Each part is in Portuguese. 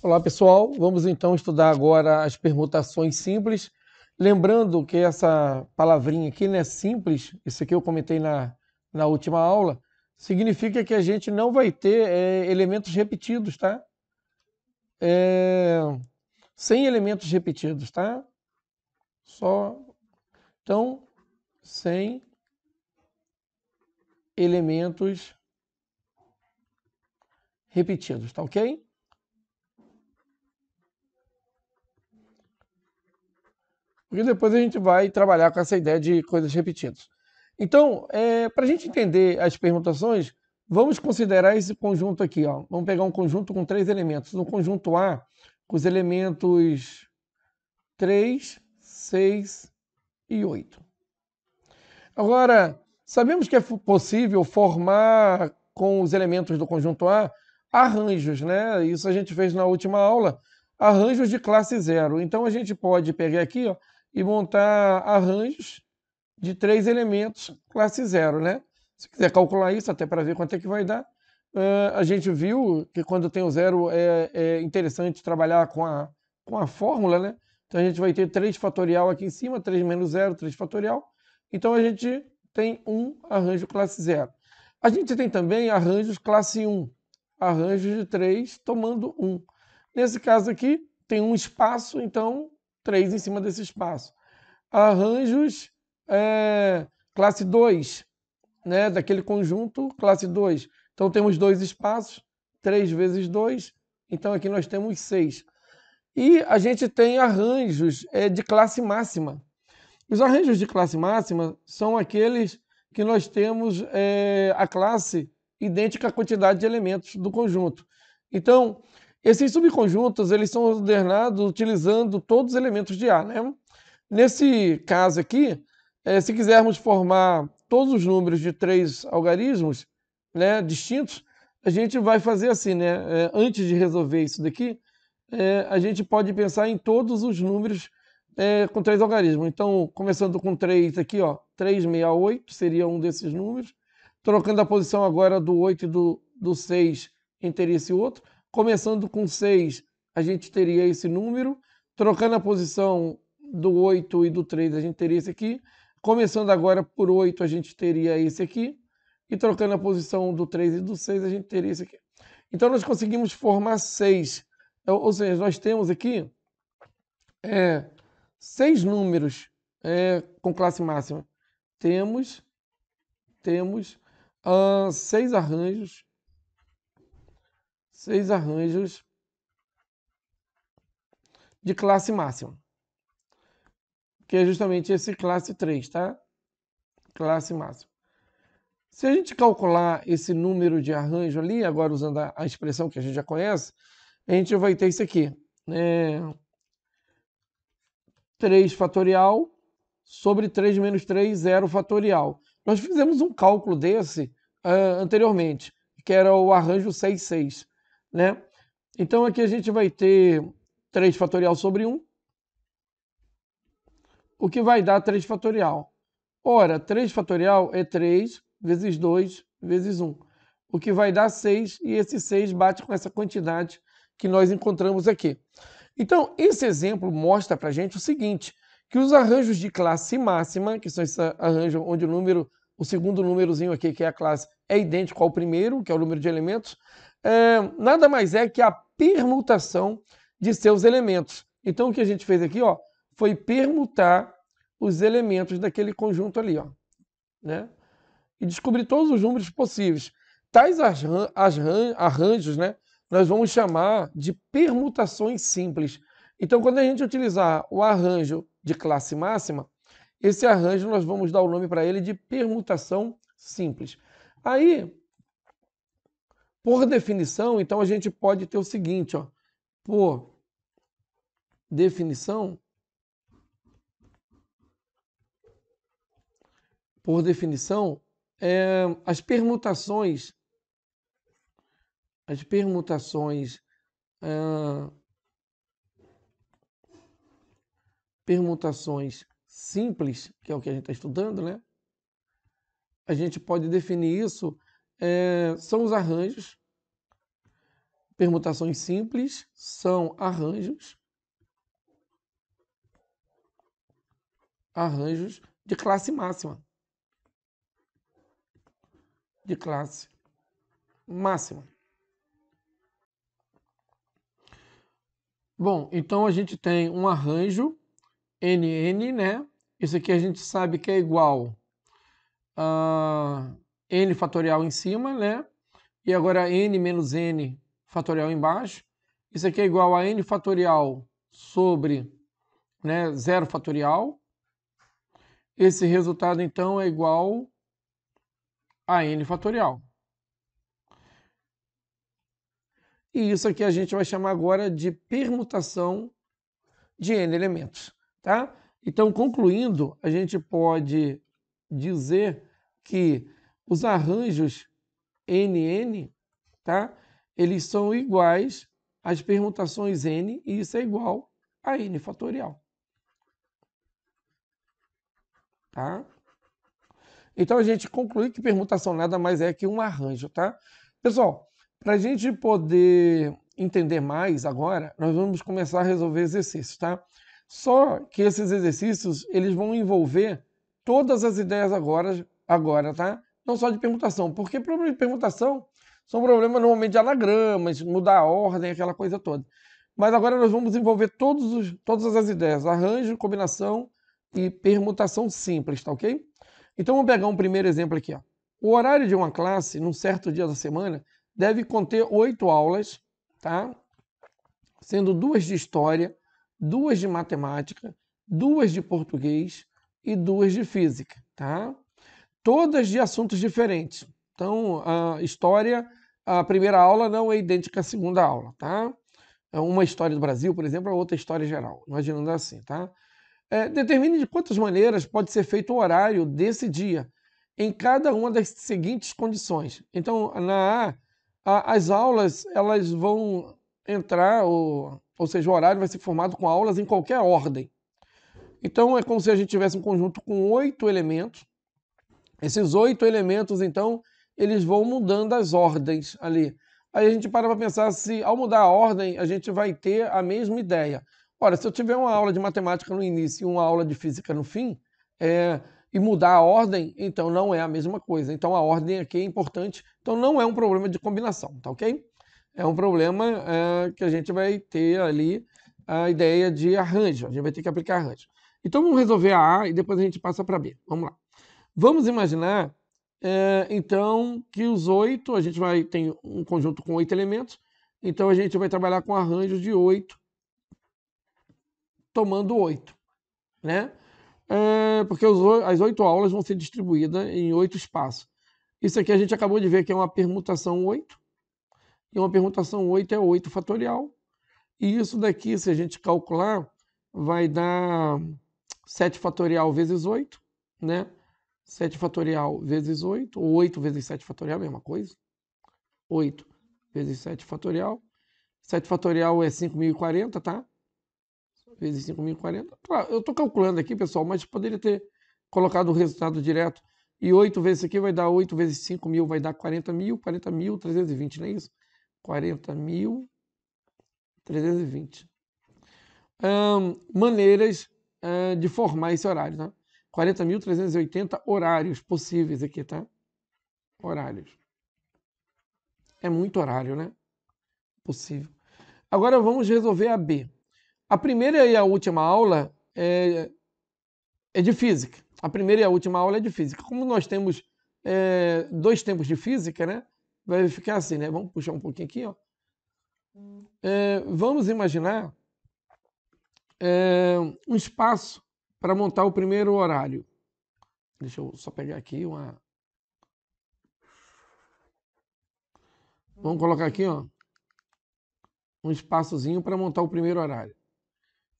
Olá pessoal, vamos então estudar agora as permutações simples. Lembrando que essa palavrinha aqui, né, simples, isso aqui eu comentei na última aula, significa que a gente não vai ter elementos repetidos, tá? É, sem elementos repetidos, tá? Só, então, sem elementos repetidos, tá ok? Porque depois a gente vai trabalhar com essa ideia de coisas repetidas. Então, para a gente entender as permutações, vamos considerar esse conjunto aqui. Ó. Vamos pegar um conjunto com 3 elementos. No conjunto A, com os elementos 3, 6 e 8. Agora, sabemos que é possível formar com os elementos do conjunto A arranjos, né? Isso a gente fez na última aula, arranjos de classe zero. Então a gente pode pegar aqui, ó, e montar arranjos de 3 elementos classe zero, né? Se quiser calcular isso, até para ver quanto é que vai dar, a gente viu que quando tem o zero é interessante trabalhar com a fórmula, né? Então a gente vai ter 3 fatorial aqui em cima, 3 menos 0, 3 fatorial. Então a gente tem um arranjo classe zero. A gente tem também arranjos classe 1, arranjos de 3 tomando 1. Nesse caso aqui, tem um espaço, então 3 em cima desse espaço. Arranjos classe 2, né, daquele conjunto classe 2. Então temos 2 espaços, 3 vezes 2, então aqui nós temos 6. E a gente tem arranjos de classe máxima. Os arranjos de classe máxima são aqueles que nós temos a classe idêntica à quantidade de elementos do conjunto. Então, esses subconjuntos eles são ordenados utilizando todos os elementos de A, né? Nesse caso aqui, se quisermos formar todos os números de 3 algarismos, né, distintos, a gente vai fazer assim, né? Antes de resolver isso daqui, a gente pode pensar em todos os números com 3 algarismos. Então, começando com 3 aqui, ó, 368 seria um desses números. Trocando a posição agora do 8 e do 6, a gente teria esse outro. Começando com 6, a gente teria esse número. Trocando a posição do 8 e do 3, a gente teria esse aqui. Começando agora por 8, a gente teria esse aqui. E trocando a posição do 3 e do 6, a gente teria esse aqui. Então, nós conseguimos formar 6. Ou seja, nós temos aqui 6 números com classe máxima. Temos 6 arranjos. 6 arranjos de classe máxima. Que é justamente esse classe 3, tá? Classe máxima. Se a gente calcular esse número de arranjo ali, agora usando a expressão que a gente já conhece, a gente vai ter isso aqui. 3 fatorial sobre 3 menos 3, 0 fatorial. Nós fizemos um cálculo desse anteriormente, que era o arranjo 6, 6. Né? Então aqui a gente vai ter 3 fatorial sobre 1, o que vai dar 3 fatorial. Ora, 3 fatorial é 3 vezes 2 vezes 1, o que vai dar 6, e esse 6 bate com essa quantidade que nós encontramos aqui. Então, esse exemplo mostra para a gente o seguinte, que os arranjos de classe máxima, que são esse arranjo onde o segundo númerozinho aqui, que é a classe, é idêntico ao primeiro, que é o número de elementos, nada mais é que a permutação de seus elementos. Então, o que a gente fez aqui, ó, foi permutar os elementos daquele conjunto ali, ó, né? E descobrir todos os números possíveis. Tais arranjos, né, nós vamos chamar de permutações simples. Então, quando a gente utilizar o arranjo de classe máxima, esse arranjo nós vamos dar o nome para ele de permutação simples. Aí, por definição, então a gente pode ter o seguinte, ó, por definição, as permutações permutações simples, que é o que a gente está estudando, né? A gente pode definir isso, são os arranjos permutações simples são arranjos de classe máxima. De classe máxima. Bom, então a gente tem um arranjo NN, né? Isso aqui a gente sabe que é igual a N fatorial em cima, né? E agora N menos N fatorial embaixo. Isso aqui é igual a N fatorial sobre, né, 0 fatorial. Esse resultado, então, é igual a N fatorial. E isso aqui a gente vai chamar agora de permutação de N elementos, tá? Então, concluindo, a gente pode dizer que os arranjos NN, tá? Eles são iguais às permutações N, e isso é igual a N fatorial. Tá? Então a gente conclui que permutação nada mais é que um arranjo, tá? Pessoal, para a gente poder entender mais agora, nós vamos começar a resolver exercícios, tá? Só que esses exercícios, eles vão envolver todas as ideias agora, tá? Não só de permutação, porque problemas de permutação são problemas normalmente de anagramas, mudar a ordem, aquela coisa toda. Mas agora nós vamos envolver todas as ideias, arranjo, combinação e permutação simples, tá ok? Então vamos pegar um primeiro exemplo aqui. Ó. O horário de uma classe, num certo dia da semana, deve conter 8 aulas, tá? Sendo 2 de história, 2 de matemática, 2 de português e 2 de física, tá? Todas de assuntos diferentes. Então, a história, a primeira aula não é idêntica à segunda aula, tá? Uma história do Brasil, por exemplo, a outra história geral, imaginando assim, tá? Determine de quantas maneiras pode ser feito o horário desse dia, em cada uma das seguintes condições. Então, na A, as aulas elas vão entrar, ou seja, o horário vai ser formado com aulas em qualquer ordem. Então, é como se a gente tivesse um conjunto com 8 elementos. Esses 8 elementos, então, eles vão mudando as ordens ali. Aí a gente para pensar se, ao mudar a ordem, a gente vai ter a mesma ideia. Ora, se eu tiver uma aula de matemática no início e uma aula de física no fim, e mudar a ordem, então não é a mesma coisa. Então a ordem aqui é importante. Então não é um problema de combinação, tá ok? É um problema que a gente vai ter ali a ideia de arranjo. A gente vai ter que aplicar arranjo. Então vamos resolver a e depois a gente passa para B. Vamos lá. Vamos imaginar, então, que os 8, a gente tem um conjunto com 8 elementos, então a gente vai trabalhar com arranjos de 8, tomando 8, né? Porque as 8 aulas vão ser distribuídas em 8 espaços. Isso aqui a gente acabou de ver que é uma permutação 8, e uma permutação 8 é 8 fatorial, e isso daqui, se a gente calcular, vai dar 7 fatorial vezes 8, né? 7 fatorial vezes 8, ou 8 vezes 7 fatorial, a mesma coisa. 8 vezes 7 fatorial. 7 fatorial é 5.040, tá? Vezes 5.040. Claro, eu estou calculando aqui, pessoal, mas poderia ter colocado o resultado direto. E 8 vezes isso aqui vai dar 8 vezes 5.000 vai dar 40.000, 40.320, não é isso? 40.320. Maneiras de formar esse horário, tá? 40.380 horários possíveis aqui, tá? Horários. É muito horário, né? Possível. Agora vamos resolver a B. A primeira e a última aula é de física. A primeira e a última aula é de física. Como nós temos 2 tempos de física, né? Vai ficar assim, né? Vamos puxar um pouquinho aqui, ó. Vamos imaginar um espaço para montar o primeiro horário. Deixa eu só pegar aqui uma... Vamos colocar aqui, ó, um espaçozinho para montar o primeiro horário.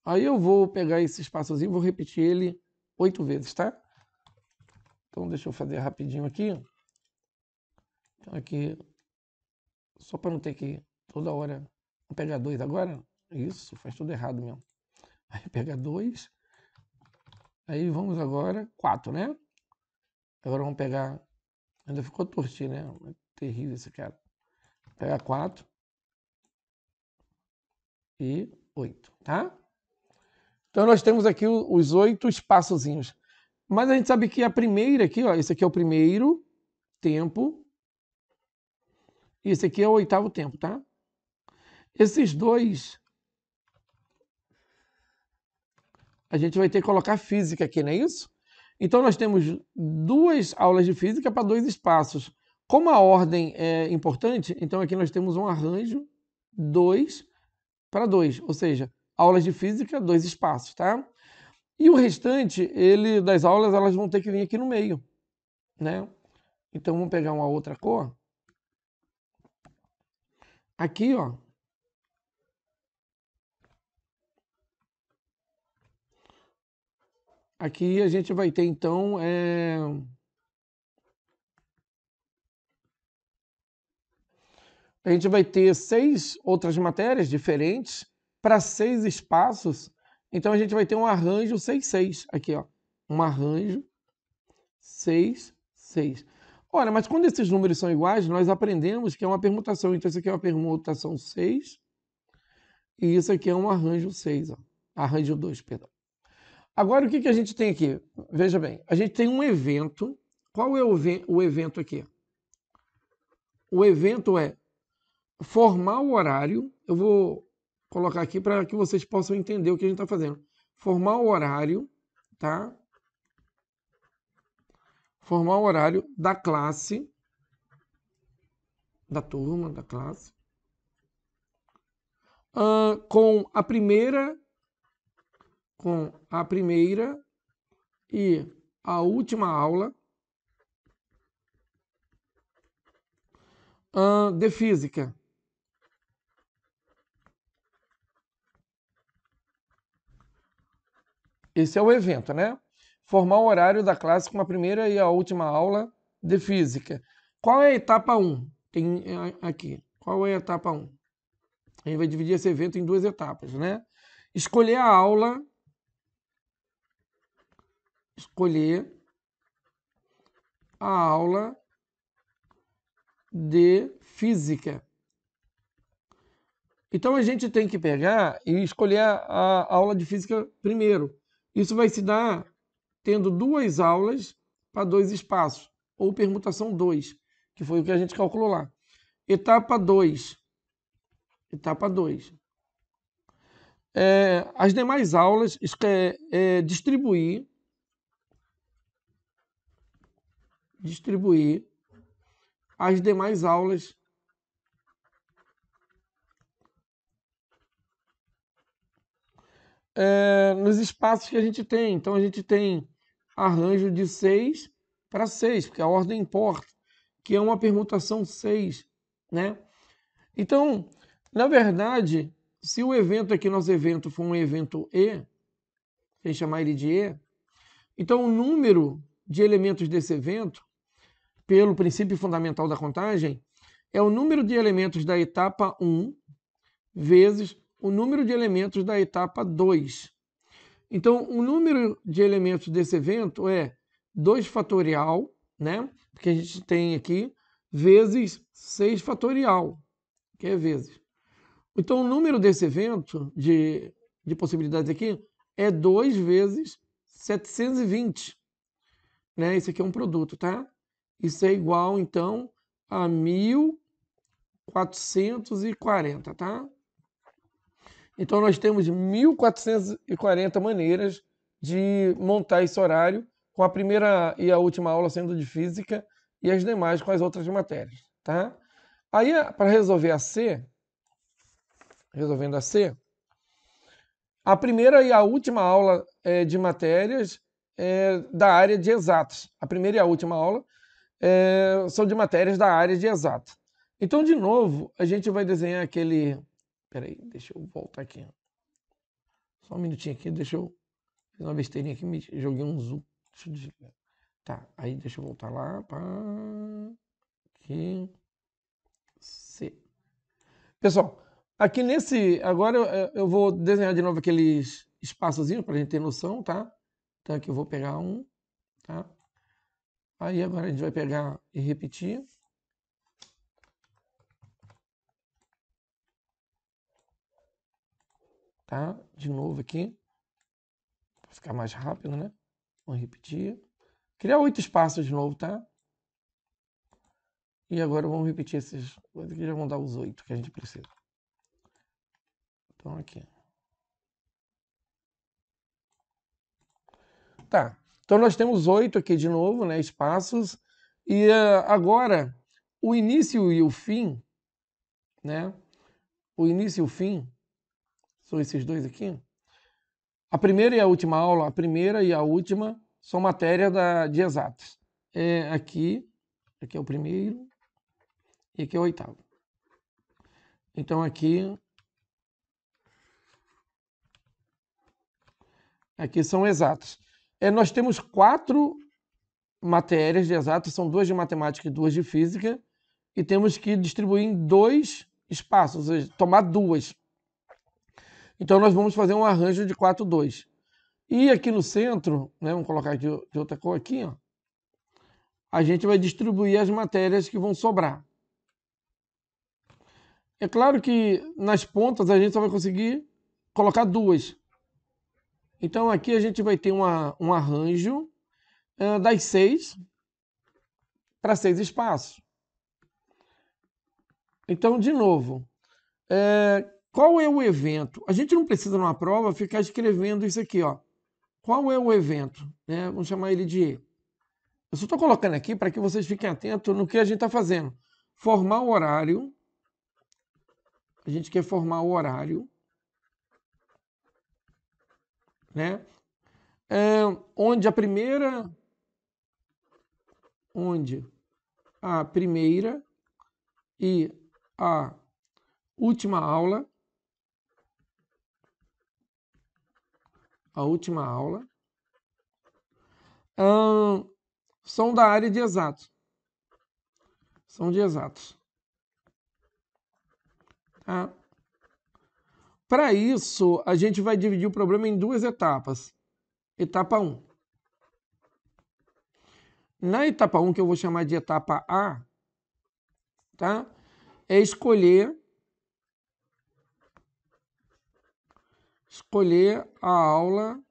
Aí eu vou pegar esse espaçozinho e vou repetir ele 8 vezes, tá? Então deixa eu fazer rapidinho aqui. Então, aqui, só para não ter que toda hora... Vou pegar 2 agora. Isso, faz tudo errado mesmo. Aí pega 2. Aí vamos agora, 4, né? Agora vamos pegar... Ainda ficou tortinho, né? É terrível esse cara. Pega 4. e 8, tá? Então nós temos aqui os 8 espaçozinhos. Mas a gente sabe que a primeira aqui, ó, esse aqui é o primeiro tempo, e esse aqui é o 8º tempo, tá? Esses dois, a gente vai ter que colocar física aqui, não é isso? Então nós temos 2 aulas de física para 2 espaços. Como a ordem é importante, então aqui nós temos um arranjo 2 para 2, ou seja, aulas de física, 2 espaços, tá? E o restante, das aulas, elas vão ter que vir aqui no meio, né? Então vamos pegar uma outra cor. Aqui, ó. Aqui a gente vai ter, então, a gente vai ter 6 outras matérias diferentes para 6 espaços. Então a gente vai ter um arranjo 6-6 aqui, ó. Um arranjo 6-6. Olha, mas quando esses números são iguais, nós aprendemos que é uma permutação. Então isso aqui é uma permutação 6 e isso aqui é um arranjo 6, ó. Arranjo 2, perdão. Agora o que a gente tem aqui? Veja bem, a gente tem um evento. Qual é o evento aqui? O evento é formar o horário. Eu vou colocar aqui para que vocês possam entender o que a gente está fazendo. Formar o horário, tá? Formar o horário da classe, da turma, da classe, com a primeira e a última aula de física. Esse é o evento, né? Formar o horário da classe com a primeira e a última aula de física. Qual é a etapa 1? Tem aqui. Qual é a etapa 1? A gente vai dividir esse evento em 2 etapas, né? Escolher a aula. Escolher a aula de física. Então a gente tem que pegar e escolher a aula de física primeiro. Isso vai se dar tendo 2 aulas para 2 espaços, ou permutação 2, que foi o que a gente calculou lá. Etapa 2. Etapa 2. As demais aulas, distribuir as demais aulas nos espaços que a gente tem. Então a gente tem arranjo de 6 para 6, porque a ordem importa, que é uma permutação 6, né? Então, na verdade, se o evento aqui, nosso evento, for um evento E, sem chamar ele de E, então o número de elementos desse evento, pelo princípio fundamental da contagem, é o número de elementos da etapa 1 vezes o número de elementos da etapa 2. Então, o número de elementos desse evento é 2 fatorial, né? Porque a gente tem aqui, vezes 6 fatorial, que é vezes. Então, o número desse evento, de possibilidades aqui, é 2 vezes 720. Né? Esse aqui é um produto, tá? Isso é igual, então, a 1440, tá? Então, nós temos 1440 maneiras de montar esse horário, com a primeira e a última aula sendo de física e as demais com as outras matérias, tá? Aí, para resolver a C, resolvendo a C, a primeira e a última aula de matérias da área de exatas. A primeira e a última aula são de matérias da área de exatas. Então, de novo, a gente vai desenhar aquele... Peraí, deixa eu voltar aqui. Só um minutinho aqui, deixa eu... Fiz uma besteirinha aqui, me joguei um zoom. Deixa eu desligar. Tá, aí deixa eu voltar lá. Aqui. C. Pessoal, aqui nesse... Agora eu vou desenhar de novo aqueles espaçozinhos para a gente ter noção, tá? Então aqui eu vou pegar um, tá? Aí agora a gente vai pegar e repetir. tá? De novo aqui, para ficar mais rápido, né? Vamos repetir. Criar 8 espaços de novo, tá? E agora vamos repetir esses coisas aqui, já vão dar os 8 que a gente precisa. Então aqui. Tá. Então nós temos 8 aqui de novo, né? Espaços. E agora, o início e o fim, né? O início e o fim são esses dois aqui. A primeira e a última aula, a primeira e a última são matéria de exatas. Aqui é o primeiro e aqui é o oitavo. Então aqui são exatas. Nós temos 4 matérias de exatas, são 2 de matemática e 2 de física, e temos que distribuir em 2 espaços, ou seja, tomar 2. Então nós vamos fazer um arranjo de 4, 2. E aqui no centro, né, vamos colocar de outra cor aqui, ó, a gente vai distribuir as matérias que vão sobrar. É claro que nas pontas a gente só vai conseguir colocar 2. Então aqui a gente vai ter um arranjo das 6 para 6 espaços. Então, de novo, qual é o evento? A gente não precisa, numa prova, ficar escrevendo isso aqui, ó. Qual é o evento? Né? Vamos chamar ele de E. Eu só estou colocando aqui para que vocês fiquem atentos no que a gente está fazendo. Formar o horário. A gente quer formar o horário. Né? Onde a primeira e a última aula são da área de exatos. São de exatos. Tá? Para isso, a gente vai dividir o problema em 2 etapas. Etapa 1. Na etapa 1, que eu vou chamar de etapa A, tá? É escolher a aula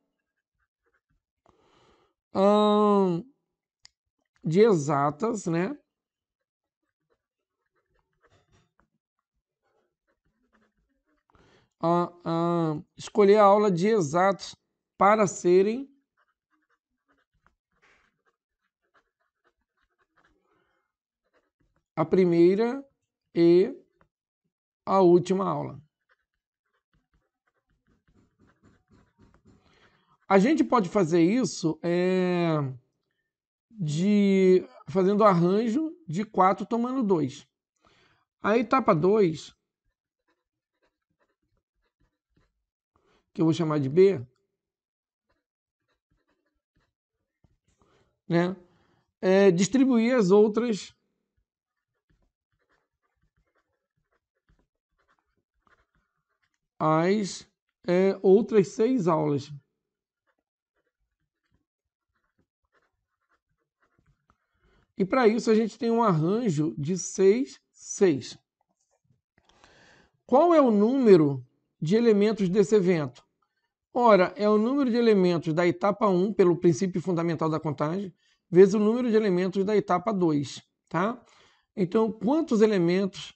de exatas, né? Escolher a aula de exatos para serem a primeira e a última aula. A gente pode fazer isso fazendo arranjo de 4 tomando 2. A etapa 2, que eu vou chamar de B, né? Distribuir as outras outras 6 aulas. E para isso a gente tem um arranjo de 6, 6. Qual é o número de elementos desse evento? Ora, é o número de elementos da etapa 1, pelo princípio fundamental da contagem, vezes o número de elementos da etapa 2. Tá? Então, quantos elementos,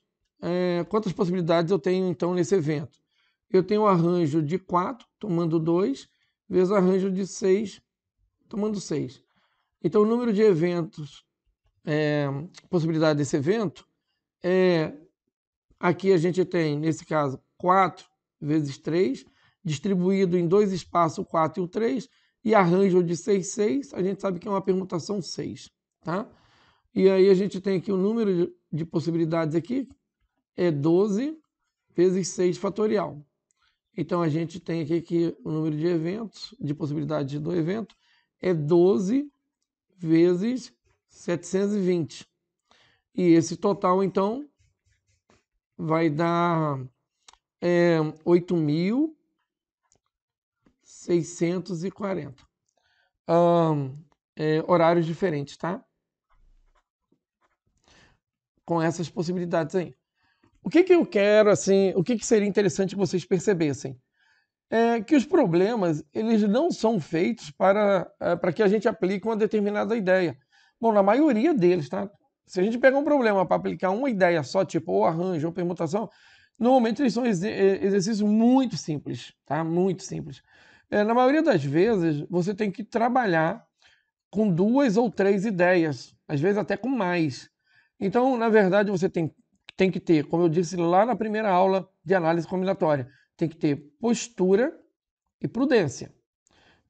quantas possibilidades eu tenho então nesse evento? Eu tenho o arranjo de 4, tomando 2, vezes o arranjo de 6, tomando 6. Então, o número de eventos, possibilidade desse evento, aqui a gente tem, nesse caso, 4 vezes 3, distribuído em 2 espaços, o 4 e o 3, e arranjo de 6, 6, a gente sabe que é uma permutação 6. Tá? E aí a gente tem aqui o número de possibilidades aqui, é 12 vezes 6 fatorial. Então a gente tem aqui que o número de eventos, de possibilidades do evento, é 12 vezes 720. E esse total, então, vai dar 8.640. Horários diferentes, tá? Com essas possibilidades aí. O que eu quero, assim, o que seria interessante que vocês percebessem? é que os problemas eles não são feitos para que a gente aplique uma determinada ideia. Bom, na maioria deles, tá? Se a gente pegar um problema para aplicar uma ideia só, tipo ou arranjo ou permutação, normalmente eles são exercícios muito simples, tá? Muito simples. Na maioria das vezes, você tem que trabalhar com 2 ou 3 ideias, às vezes até com mais. Então, na verdade, você tem que ter, como eu disse lá na primeira aula de análise combinatória, tem que ter postura e prudência.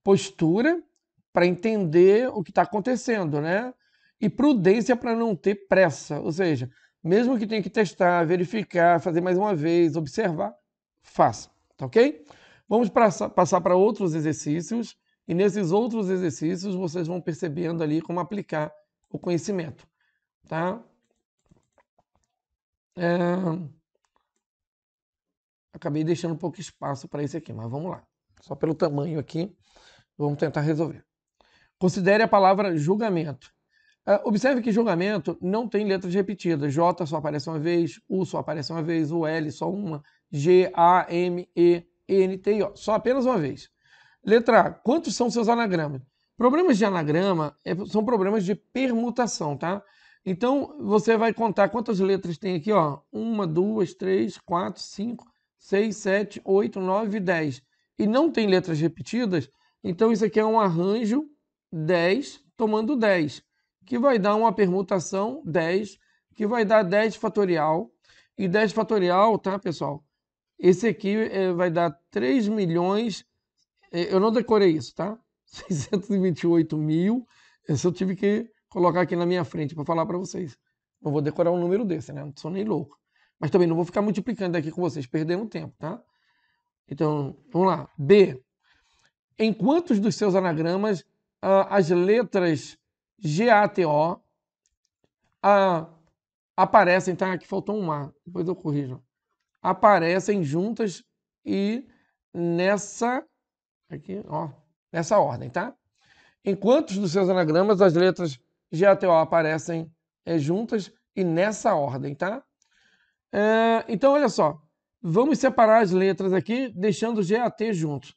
Postura para entender o que está acontecendo, né? E prudência para não ter pressa. Ou seja, mesmo que tenha que testar, verificar, fazer mais uma vez, observar, faça. Tá ok? Vamos passar para outros exercícios. E nesses outros exercícios vocês vão percebendo ali como aplicar o conhecimento. Tá? Acabei deixando um pouco espaço para esse aqui, mas vamos lá. Só pelo tamanho aqui, vamos tentar resolver. Considere a palavra julgamento. Observe que julgamento não tem letras repetidas. J só aparece uma vez, U só aparece uma vez, o L só uma, G, A, M, E, N, T, I, O. Só apenas uma vez. Letra A. Quantos são seus anagramas? Problemas de anagrama são problemas de permutação, tá? Então, você vai contar quantas letras tem aqui, ó. 1, 2, 3, 4, 5, 6, 7, 8, 9, 10. E não tem letras repetidas, então isso aqui é um arranjo 10 tomando 10, que vai dar uma permutação 10, que vai dar 10 fatorial. E 10 fatorial, tá, pessoal? Esse aqui vai dar 3 milhões... Eu não decorei isso, tá? 628 mil. Esse eu tive que colocar aqui na minha frente para falar para vocês. Não vou decorar um número desse, né? Não sou nem louco. Mas também não vou ficar multiplicando aqui com vocês, perdendo tempo, tá? Então, vamos lá. B. Em quantos dos seus anagramas as letras GATO aparecem, tá? Aqui faltou um A, depois eu corrijo. Aparecem juntas e nessa ordem, tá? Em quantos dos seus anagramas as letras GATO aparecem juntas e nessa ordem, tá? Então, olha só. Vamos separar as letras aqui, deixando GAT juntos.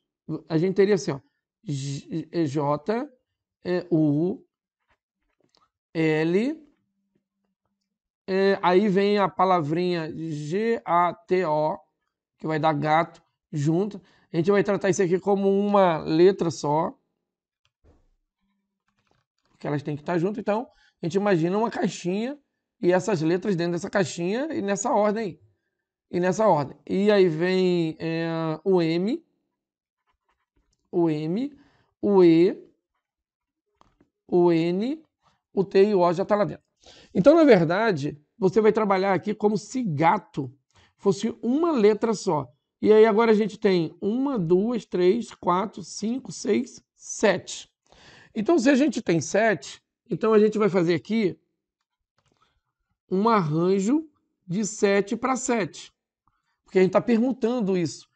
A gente teria assim, ó. J, U, L, aí vem a palavrinha GATO, que vai dar gato, junto. A gente vai tratar isso aqui como uma letra só, porque elas têm que estar juntas. Então, a gente imagina uma caixinha e essas letras dentro dessa caixinha e nessa ordem. E aí vem o M, o E, o N, o T e o O já está lá dentro. Então, na verdade, você vai trabalhar aqui como se gato fosse uma letra só. E aí agora a gente tem 1, 2, 3, 4, 5, 6, 7. Então, se a gente tem 7, então a gente vai fazer aqui um arranjo de 7 para 7. Porque a gente está permutando isso.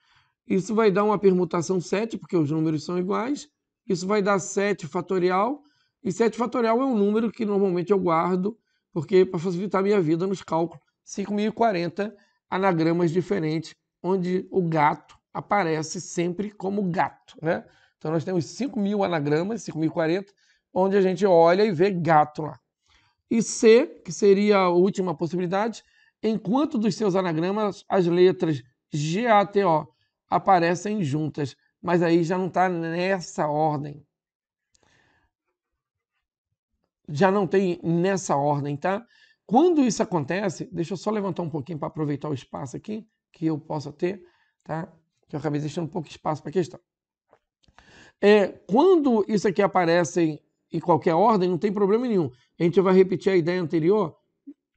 Isso vai dar uma permutação 7, porque os números são iguais. Isso vai dar 7 fatorial. E 7 fatorial é um número que normalmente eu guardo, porque para facilitar a minha vida nos cálculos, 5.040 anagramas diferentes, onde o gato aparece sempre como gato, né? Então nós temos 5.000 anagramas, 5.040, onde a gente olha e vê gato lá. E C, que seria a última possibilidade, enquanto dos seus anagramas as letras GATO aparecem juntas, mas aí já não está nessa ordem. Já não tem nessa ordem, tá? Quando isso acontece, deixa eu só levantar um pouquinho para aproveitar o espaço aqui, que eu possa ter, tá? Que eu acabei deixando um pouco de espaço para a questão. Quando isso aqui aparece em qualquer ordem, não tem problema nenhum. A gente vai repetir a ideia anterior.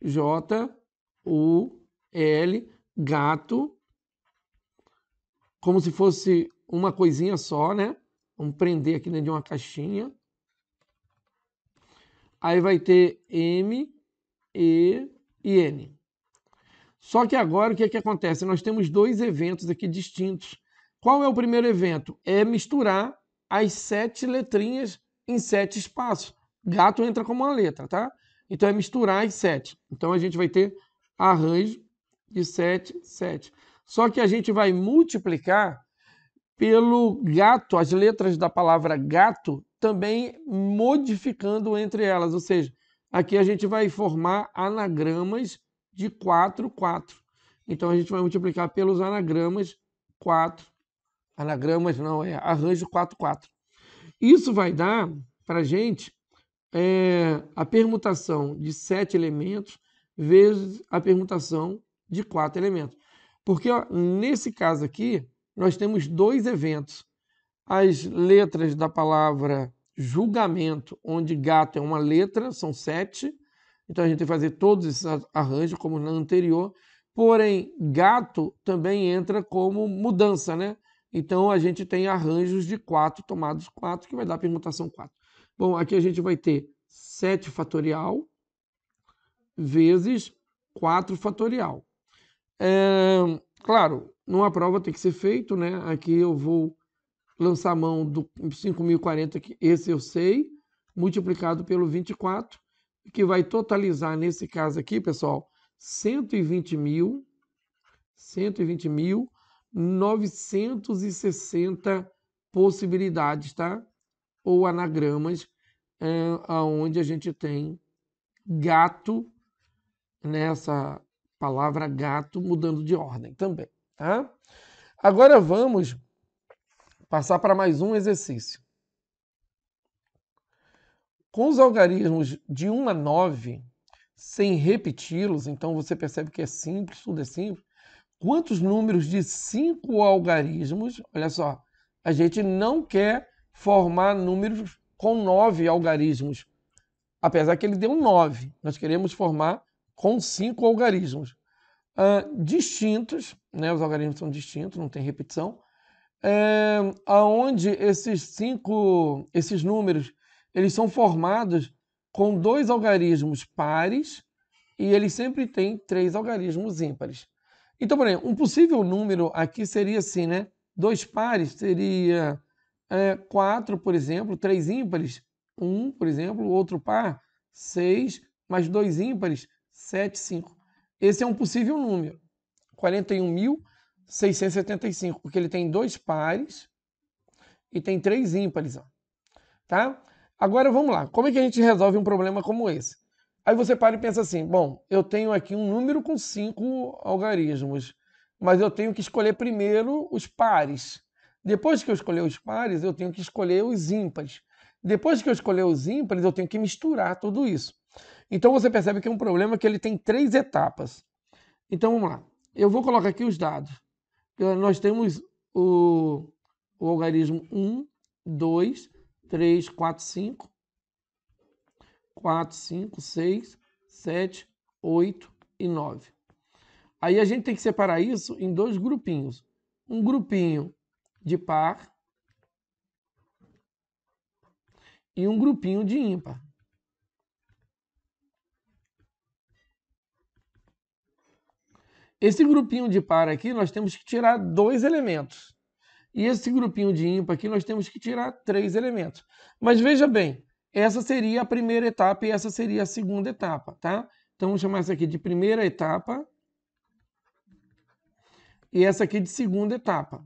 J, U, L, gato, como se fosse uma coisinha só, né? Vamos prender aqui dentro de uma caixinha. Aí vai ter M, E e N. Só que agora o que acontece? Nós temos dois eventos aqui distintos. Qual é o primeiro evento? É misturar as 7 letrinhas em 7 espaços. Gato entra como uma letra, tá? Então é misturar as 7. Então a gente vai ter arranjo de 7, 7. Só que a gente vai multiplicar pelo gato, as letras da palavra gato, também modificando entre elas. Ou seja, aqui a gente vai formar anagramas de 4, 4. Então a gente vai multiplicar pelos anagramas 4. Anagramas não, é arranjo 4, 4. Isso vai dar para a gente a permutação de 7 elementos vezes a permutação de 4 elementos. Porque ó, nesse caso aqui, nós temos dois eventos. As letras da palavra julgamento, onde gato é uma letra, são 7. Então a gente tem que fazer todos esses arranjos, como no anterior. Porém, gato também entra como mudança, né? Então a gente tem arranjos de 4 tomados 4, que vai dar a permutação 4. Bom, aqui a gente vai ter 7 fatorial vezes 4 fatorial. Claro, numa prova tem que ser feito, né? Aqui eu vou lançar a mão do 5.040, que esse eu sei, multiplicado pelo 24, que vai totalizar, nesse caso aqui, pessoal, 120.960 possibilidades, tá? Ou anagramas, aonde a gente tem gato, nessa palavra gato, mudando de ordem também, tá? Agora vamos passar para mais um exercício. Com os algarismos de 1 a 9, sem repeti-los, então você percebe que é simples, tudo é simples. Quantos números de 5 algarismos, olha só, a gente não quer formar números com 9 algarismos, apesar que ele deu 9, nós queremos formar com 5 algarismos distintos, né? Os algarismos são distintos, não tem repetição, aonde esses números eles são formados com 2 algarismos pares e eles sempre têm 3 algarismos ímpares. Então, por exemplo, um possível número aqui seria assim, né? 2 pares seria 4, por exemplo, 3 ímpares, 1, por exemplo, outro par, 6, mais 2 ímpares, 7, 5. Esse é um possível número, 41.675, porque ele tem 2 pares e tem 3 ímpares. Ó, tá? Agora vamos lá, como é que a gente resolve um problema como esse? Aí você para e pensa assim, bom, eu tenho aqui um número com 5 algarismos, mas eu tenho que escolher primeiro os pares. Depois que eu escolher os pares, eu tenho que escolher os ímpares. Depois que eu escolher os ímpares, eu tenho que misturar tudo isso. Então você percebe que é um problema que ele tem 3 etapas. Então vamos lá, eu vou colocar aqui os dados. Nós temos o algarismo 1, 2, 3, 4, 5. 4, 5, 6, 7, 8 e 9. Aí a gente tem que separar isso em 2 grupinhos. Um grupinho de par e um grupinho de ímpar. Esse grupinho de par aqui nós temos que tirar 2 elementos. E esse grupinho de ímpar aqui nós temos que tirar 3 elementos. Mas veja bem, essa seria a primeira etapa e essa seria a segunda etapa, tá? Então vamos chamar essa aqui de primeira etapa e essa aqui de segunda etapa.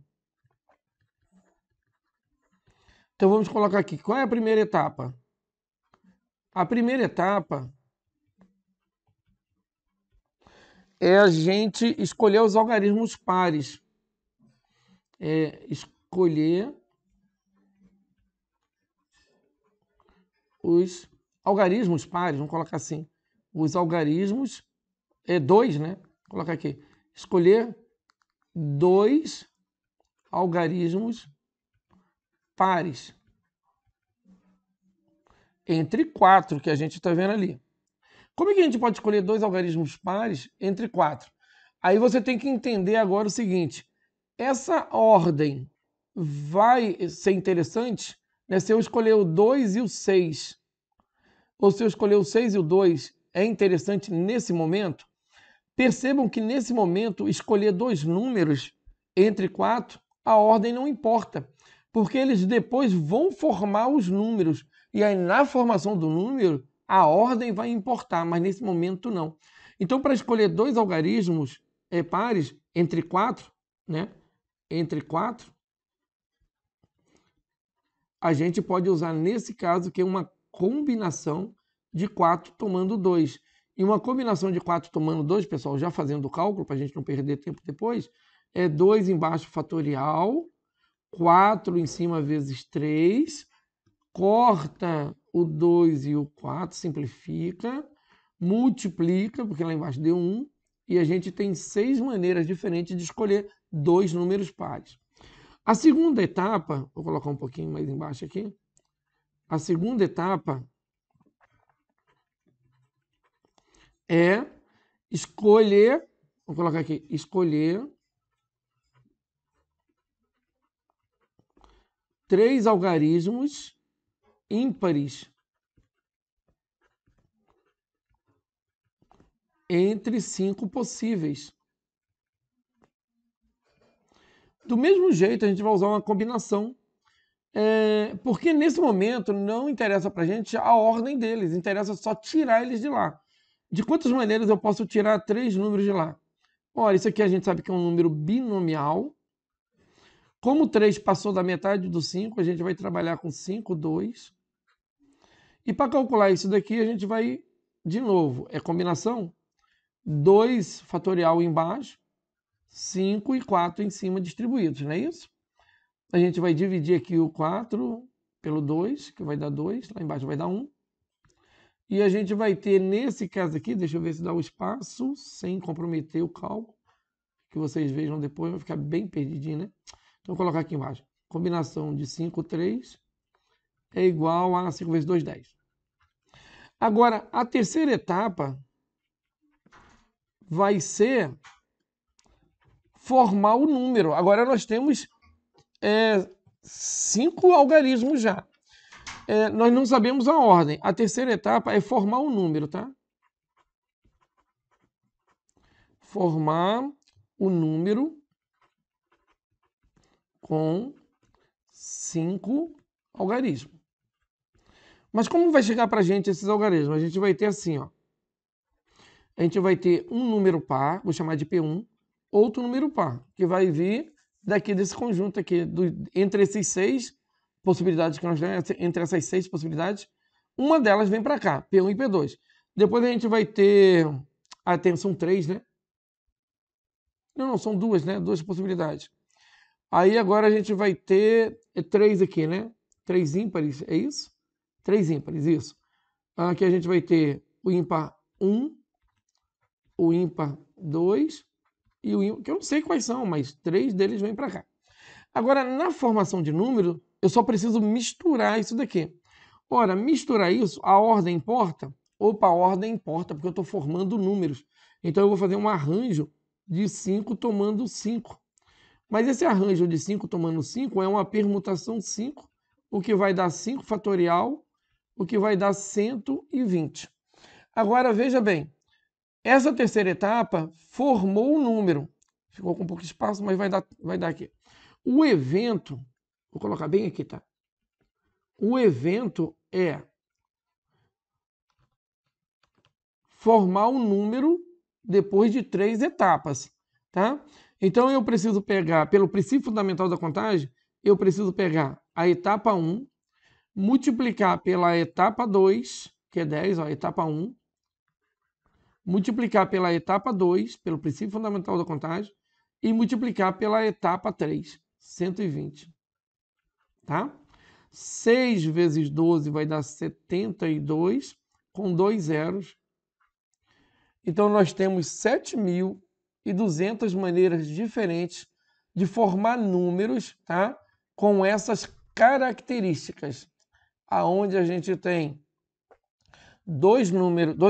Então vamos colocar aqui, qual é a primeira etapa? A primeira etapa é a gente escolher os algarismos pares. Escolher os algarismos pares, vamos colocar assim, os algarismos, 2, né? Vou colocar aqui, escolher 2 algarismos pares entre 4 que a gente está vendo ali. Como é que a gente pode escolher 2 algarismos pares entre 4? Aí você tem que entender agora o seguinte, essa ordem vai ser interessante, né, se eu escolher o 2 e o 6, ou se eu escolher o 6 e o 2, é interessante nesse momento? Percebam que nesse momento, escolher 2 números entre 4, a ordem não importa, porque eles depois vão formar os números, e aí na formação do número, a ordem vai importar, mas nesse momento não. Então, para escolher 2 algarismos pares entre 4, né? Entre 4, a gente pode usar nesse caso que é uma combinação de 4 tomando 2. E uma combinação de 4 tomando 2, pessoal, já fazendo o cálculo, para a gente não perder tempo depois, é 2 embaixo fatorial, 4 em cima vezes 3, corta o 2 e o 4, simplifica, multiplica, porque lá embaixo deu 1, e a gente tem 6 maneiras diferentes de escolher 2 números pares. A segunda etapa, vou colocar um pouquinho mais embaixo aqui, a segunda etapa é escolher, vou colocar aqui, escolher 3 algarismos ímpares entre 5 possíveis. Do mesmo jeito, a gente vai usar uma combinação, porque nesse momento não interessa para a gente a ordem deles, interessa só tirar eles de lá. De quantas maneiras eu posso tirar 3 números de lá? Olha, isso aqui a gente sabe que é um número binomial. Como 3 passou da metade do 5, a gente vai trabalhar com 5, 2. E para calcular isso daqui, a gente vai, de novo, é combinação, 2 fatorial embaixo, 5 e 4 em cima distribuídos, não é isso? A gente vai dividir aqui o 4 pelo 2, que vai dar 2, lá embaixo vai dar 1. E a gente vai ter, nesse caso aqui, deixa eu ver se dá o espaço, sem comprometer o cálculo, que vocês vejam depois, vai ficar bem perdidinho, né? Então, vou colocar aqui embaixo. Combinação de 5, 3 é igual a 5 vezes 2, 10. Agora, a terceira etapa vai ser formar o número. Agora nós temos 5 algarismos já. Nós não sabemos a ordem. A terceira etapa é formar o número, tá? Formar o número com 5 algarismos. Mas como vai chegar para a gente esses algarismos? A gente vai ter assim, ó. A gente vai ter um número par, vou chamar de P1, outro número par, que vai vir daqui desse conjunto aqui, entre esses 6 possibilidades que nós temos, entre essas 6 possibilidades, uma delas vem para cá, P1 e P2. Depois a gente vai ter, são 3, né? Não, são 2, né? 2 possibilidades. Aí agora a gente vai ter 3 aqui, né? 3 ímpares, é isso? 3 ímpares, isso. Aqui a gente vai ter o ímpar 1, o ímpar 2 e o ímpar, que eu não sei quais são, mas 3 deles vêm para cá. Agora, na formação de número, eu só preciso misturar isso daqui. Ora, misturar isso, a ordem importa? Opa, a ordem importa, porque eu estou formando números. Então eu vou fazer um arranjo de 5 tomando 5. Mas esse arranjo de 5 tomando 5 é uma permutação 5, o que vai dar 5 fatorial, o que vai dar 120. Agora, veja bem, essa terceira etapa formou o número. Ficou com pouco espaço, mas vai dar aqui. O evento, vou colocar bem aqui, tá? O evento é formar um número depois de 3 etapas, tá? Então eu preciso pegar, pelo princípio fundamental da contagem, eu preciso pegar a etapa 1, multiplicar pela etapa 2, que é 10, ó, etapa 1, multiplicar pela etapa 2, pelo princípio fundamental da contagem, e multiplicar pela etapa 3, 120. Tá? 6 vezes 12 vai dar 72, com 2 zeros. Então, nós temos 7.200 maneiras diferentes de formar números, tá? Com essas características, aonde a gente tem 2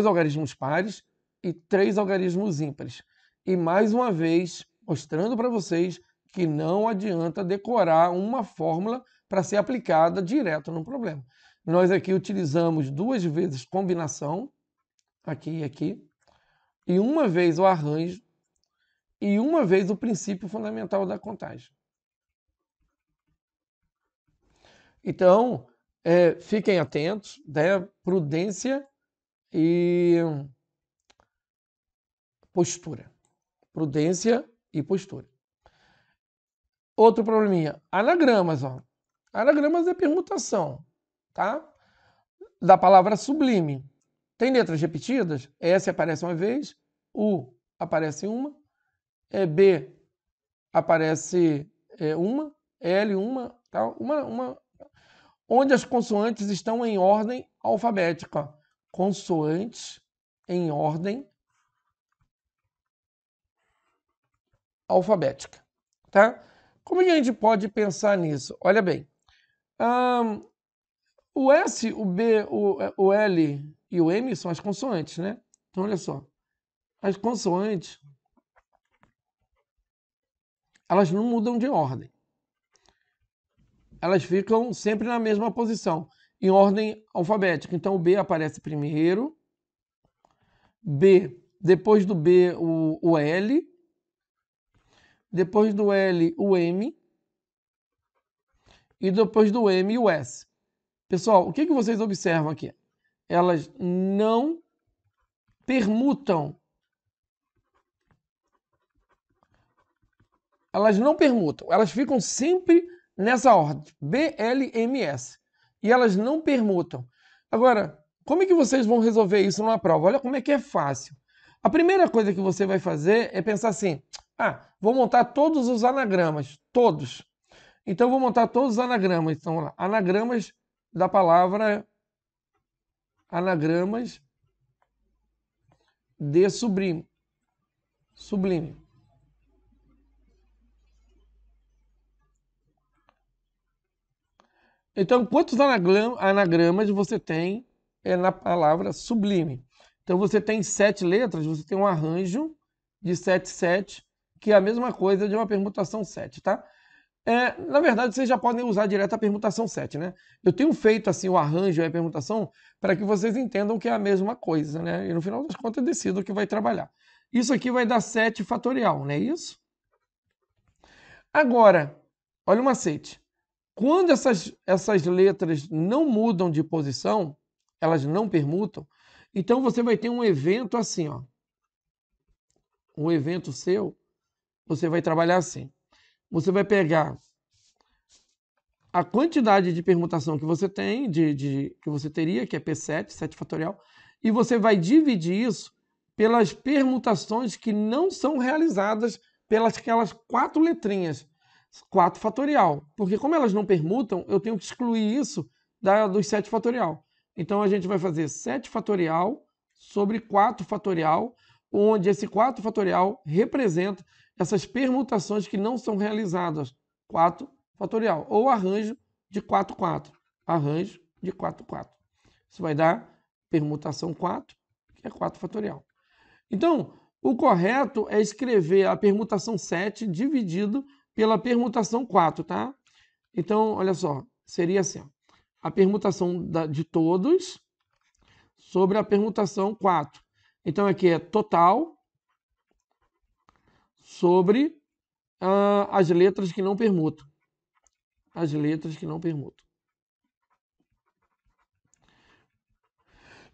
algarismos pares e 3 algarismos ímpares. E mais uma vez, mostrando para vocês que não adianta decorar uma fórmula para ser aplicada direto no problema. Nós aqui utilizamos 2 vezes combinação, aqui e aqui, e uma vez o arranjo, e uma vez o princípio fundamental da contagem. Então, fiquem atentos, né? Prudência e postura. Prudência e postura. Outro probleminha, anagramas, ó. Anagramas é permutação, tá? Da palavra sublime. Tem letras repetidas? S aparece uma vez, U aparece uma, B aparece uma, L uma, tal, onde as consoantes estão em ordem alfabética. Consoantes em ordem alfabética, tá? Como é que a gente pode pensar nisso? Olha bem, o S, o B, o L e o M são as consoantes, né? Então, olha só, as consoantes, elas não mudam de ordem. Elas ficam sempre na mesma posição, em ordem alfabética. Então, o B aparece primeiro, B, depois do B, o L, depois do L, o M, e depois do M, o S. Pessoal, o que vocês observam aqui? Elas não permutam. Elas não permutam. Elas ficam sempre nessa ordem. B, L, M, S. E elas não permutam. Agora, como é que vocês vão resolver isso numa prova? Olha como é que é fácil. A primeira coisa que você vai fazer é pensar assim, vou montar todos os anagramas, todos. Então, vou montar todos os anagramas. Então, vamos lá. Anagramas da palavra anagramas de sublime. Sublime. Então, quantos anagramas você tem na palavra sublime? Então, você tem 7 letras, você tem um arranjo de 7, 7, que é a mesma coisa de uma permutação 7, tá? Na verdade, vocês já podem usar direto a permutação 7, né? Eu tenho feito assim o arranjo e a permutação para que vocês entendam que é a mesma coisa, né? E no final das contas, eu decido o que vai trabalhar. Isso aqui vai dar 7 fatorial, não é isso? Agora, olha o macete. Quando essas letras não mudam de posição, elas não permutam, então você vai ter um evento assim, ó. Um evento seu, você vai trabalhar assim. Você vai pegar a quantidade de permutação que você tem, que você teria, que é P7, 7 fatorial, e você vai dividir isso pelas permutações que não são realizadas pelas aquelas 4 letrinhas, 4 fatorial. Porque como elas não permutam, eu tenho que excluir isso dos 7 fatorial. Então a gente vai fazer 7 fatorial sobre 4 fatorial, onde esse 4 fatorial representa essas permutações que não são realizadas. 4 fatorial, ou arranjo de 4, 4. Arranjo de 4, 4. Isso vai dar permutação 4, que é 4 fatorial. Então, o correto é escrever a permutação 7 dividido pela permutação 4, tá? Então, olha só, seria assim, ó, a permutação de todos sobre a permutação 4. Então, aqui é total sobre as letras que não permutam. As letras que não permutam.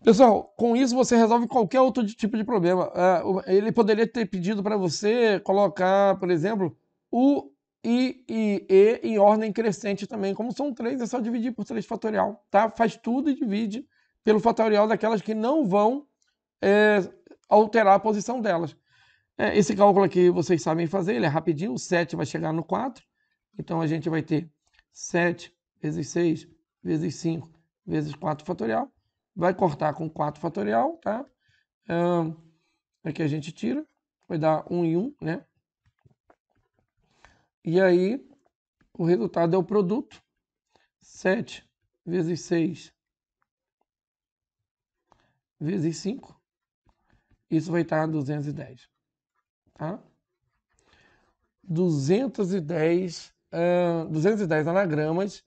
Pessoal, com isso você resolve qualquer outro tipo de problema. Ele poderia ter pedido para você colocar, por exemplo, U, I e E em ordem crescente também. Como são 3, é só dividir por 3 fatorial, tá? Faz tudo e divide pelo fatorial daquelas que não vão alterar a posição delas. Esse cálculo aqui vocês sabem fazer, ele é rapidinho, o 7 vai chegar no 4. Então a gente vai ter 7 vezes 6 vezes 5 vezes 4 fatorial. Vai cortar com 4 fatorial, tá? Aqui a gente tira, vai dar 1 e 1, né? E aí, o resultado é o produto. 7 vezes 6 vezes 5. Isso vai estar 210, tá? 210 anagramas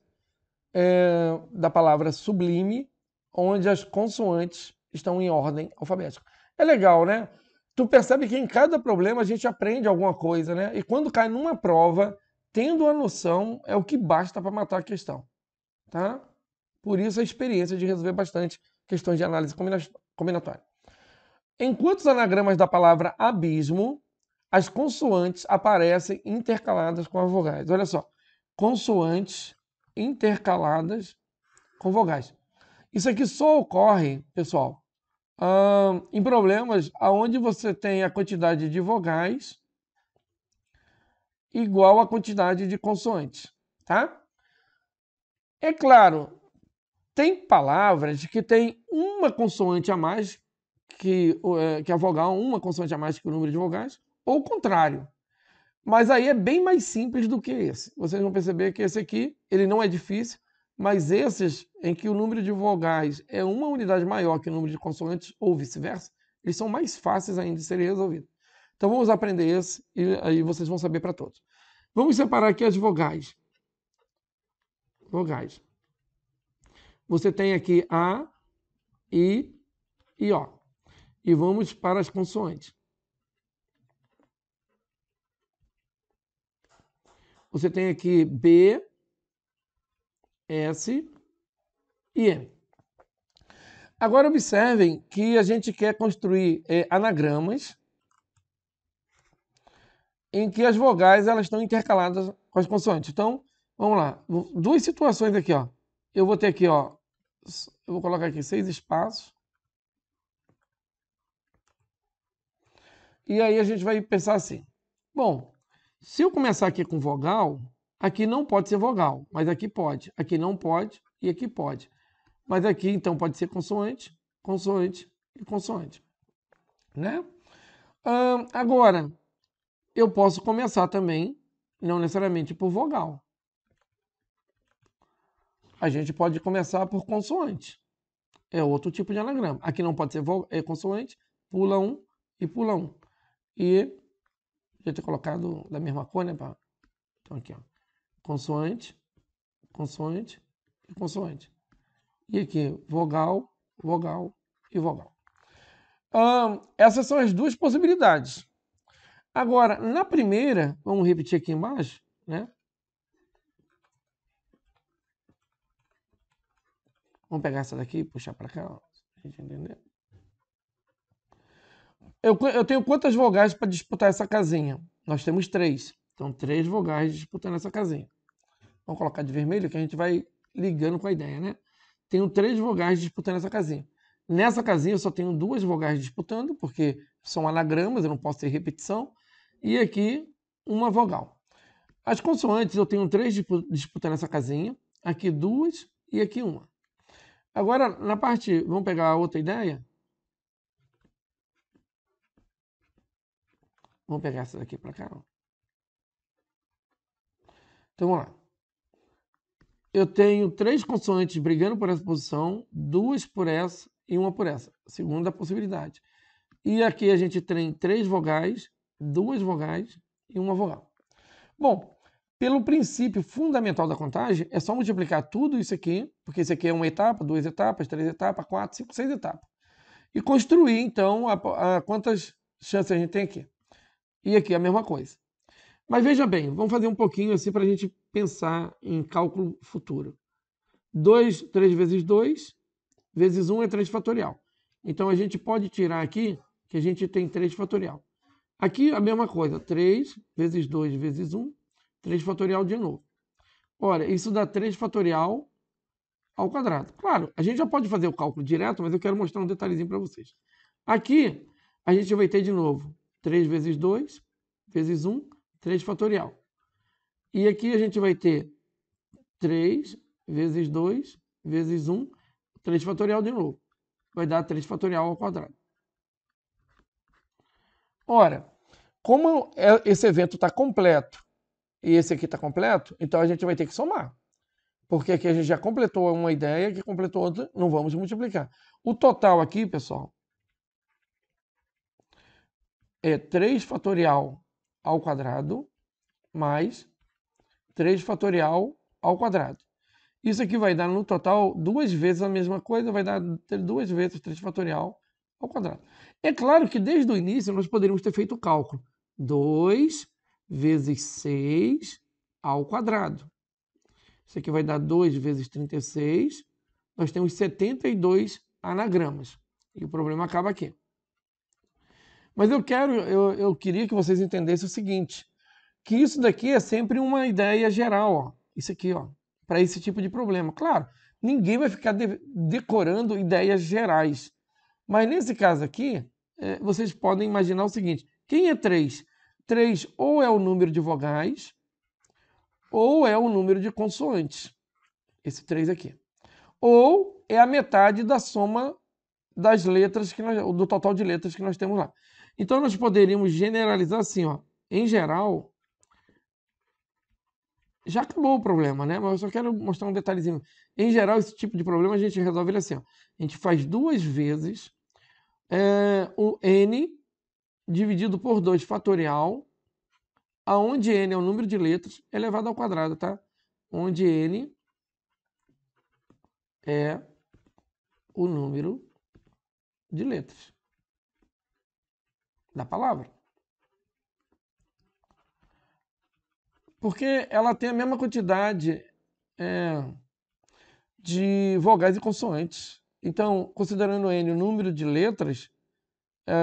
da palavra sublime, onde as consoantes estão em ordem alfabética. É legal, né? Tu percebe que em cada problema a gente aprende alguma coisa, né? E quando cai numa prova, tendo a noção, é o que basta para matar a questão, tá? Por isso a experiência de resolver bastante questões de análise combinatória. Em quantos anagramas da palavra abismo, as consoantes aparecem intercaladas com as vogais? Olha só, consoantes intercaladas com vogais. Isso aqui só ocorre, pessoal, em problemas onde você tem a quantidade de vogais igual à quantidade de consoantes, tá? É claro, tem palavras que tem uma consoante a mais que a vogal, uma consoante a mais que o número de vogais, ou o contrário. Mas aí é bem mais simples do que esse. Vocês vão perceber que esse aqui, ele não é difícil, mas esses em que o número de vogais é uma unidade maior que o número de consoantes, ou vice-versa, eles são mais fáceis ainda de serem resolvidos. Então vamos aprender esse e aí vocês vão saber para todos. Vamos separar aqui as vogais. Vogais. Você tem aqui A, I e O. E vamos para as consoantes. Você tem aqui B, S e M. Agora observem que a gente quer construir anagramas em que as vogais elas estão intercaladas com as consoantes. Então, vamos lá. Duas situações aqui, ó. Eu vou ter aqui, ó. Eu vou colocar aqui 6 espaços. E aí a gente vai pensar assim. Bom, se eu começar aqui com vogal, aqui não pode ser vogal, mas aqui pode. Aqui não pode e aqui pode. Mas aqui, então, pode ser consoante, consoante e consoante. Né? Agora, eu posso começar também, não necessariamente por vogal. A gente pode começar por consoante. É outro tipo de anagrama. Aqui não pode ser consoante, pula um e pula um. E já ter colocado da mesma cor, né? Então aqui, ó. Consoante, consoante e consoante. E aqui, vogal, vogal e vogal. Essas são as duas possibilidades. Agora, na primeira, vamos repetir aqui embaixo, né? Vamos pegar essa daqui e puxar para cá, ó, pra gente entender. Eu tenho quantas vogais para disputar essa casinha? Nós temos 3. Então, 3 vogais disputando essa casinha. Vamos colocar de vermelho que a gente vai ligando com a ideia, né? Tenho 3 vogais disputando essa casinha. Nessa casinha eu só tenho 2 vogais disputando, porque são anagramas, eu não posso ter repetição. E aqui, uma vogal. As consoantes eu tenho 3 disputando essa casinha. Aqui 2 e aqui 1. Agora, na parte... Vamos pegar a outra ideia? Vamos pegar essa daqui para cá. Ó. Então, vamos lá. Eu tenho 3 consoantes brigando por essa posição, 2 por essa e 1 por essa. Segunda possibilidade. E aqui a gente tem 3 vogais, 2 vogais e 1 vogal. Bom, pelo princípio fundamental da contagem, é só multiplicar tudo isso aqui, porque isso aqui é uma etapa, 2 etapas, 3 etapas, 4, 5, 6 etapas. E construir, então, quantas chances a gente tem aqui. E aqui a mesma coisa. Mas veja bem, vamos fazer um pouquinho assim para a gente pensar em cálculo futuro. 3 vezes 2 vezes 1 é 3 fatorial. Então a gente pode tirar aqui que a gente tem 3 fatorial. Aqui a mesma coisa, 3 vezes 2 vezes 1, 3 fatorial de novo. Olha, isso dá 3 fatorial ao quadrado. Claro, a gente já pode fazer o cálculo direto, mas eu quero mostrar um detalhezinho para vocês. Aqui a gente vai ter de novo 3 vezes 2 vezes 1, 3 fatorial. E aqui a gente vai ter 3 vezes 2 vezes 1, 3 fatorial de novo. Vai dar 3 fatorial ao quadrado. Ora, como esse evento está completo e esse aqui está completo, então a gente vai ter que somar. Porque aqui a gente já completou uma ideia, que completou outra, não vamos multiplicar. O total aqui, pessoal, é 3 fatorial ao quadrado mais 3 fatorial ao quadrado. Isso aqui vai dar no total 2 vezes a mesma coisa, vai dar 2 vezes 3 fatorial ao quadrado. É claro que desde o início nós poderíamos ter feito o cálculo. 2 vezes 6 ao quadrado. Isso aqui vai dar 2 vezes 36. Nós temos 72 anagramas. E o problema acaba aqui. Mas eu queria que vocês entendessem o seguinte, que isso daqui é sempre uma ideia geral. Ó. Isso aqui, ó. para esse tipo de problema. Claro, ninguém vai ficar decorando ideias gerais. Mas nesse caso aqui, vocês podem imaginar o seguinte: quem é 3? 3 ou é o número de vogais, ou é o número de consoantes. Esse 3 aqui. Ou é a metade da soma das letras, do total de letras que nós temos lá. Então, nós poderíamos generalizar assim, ó. Em geral, já acabou o problema, né? Mas eu só quero mostrar um detalhezinho. Em geral, esse tipo de problema a gente resolve ele assim, ó. A gente faz 2 vezes o n dividido por 2 fatorial, aonde n é o número de letras elevado ao quadrado, tá? Onde n é o número de letras da palavra. Porque ela tem a mesma quantidade de vogais e consoantes. Então, considerando n o número de letras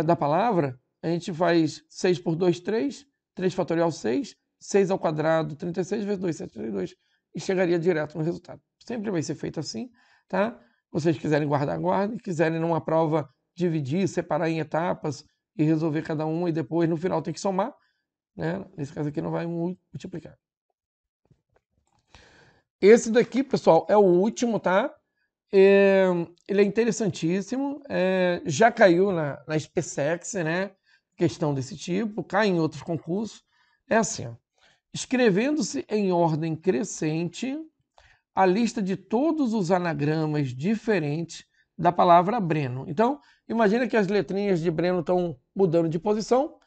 da palavra, a gente faz 6 por 2, 3, 3 fatorial 6, 6 ao quadrado, 36 vezes 2, 72, e chegaria direto no resultado. Sempre vai ser feito assim, tá? Se vocês quiserem guardar, guardem. Quiserem numa prova dividir, separar em etapas e resolver cada uma e depois no final tem que somar, né? Nesse caso aqui não vai multiplicar. Esse daqui, pessoal, é o último, tá? Ele é interessantíssimo, já caiu na SpaceX, né? Questão desse tipo, cai em outros concursos. É assim, ó. Escrevendo-se em ordem crescente a lista de todos os anagramas diferentes da palavra Breno. Então, imagina que as letrinhas de Breno estão mudando de posição.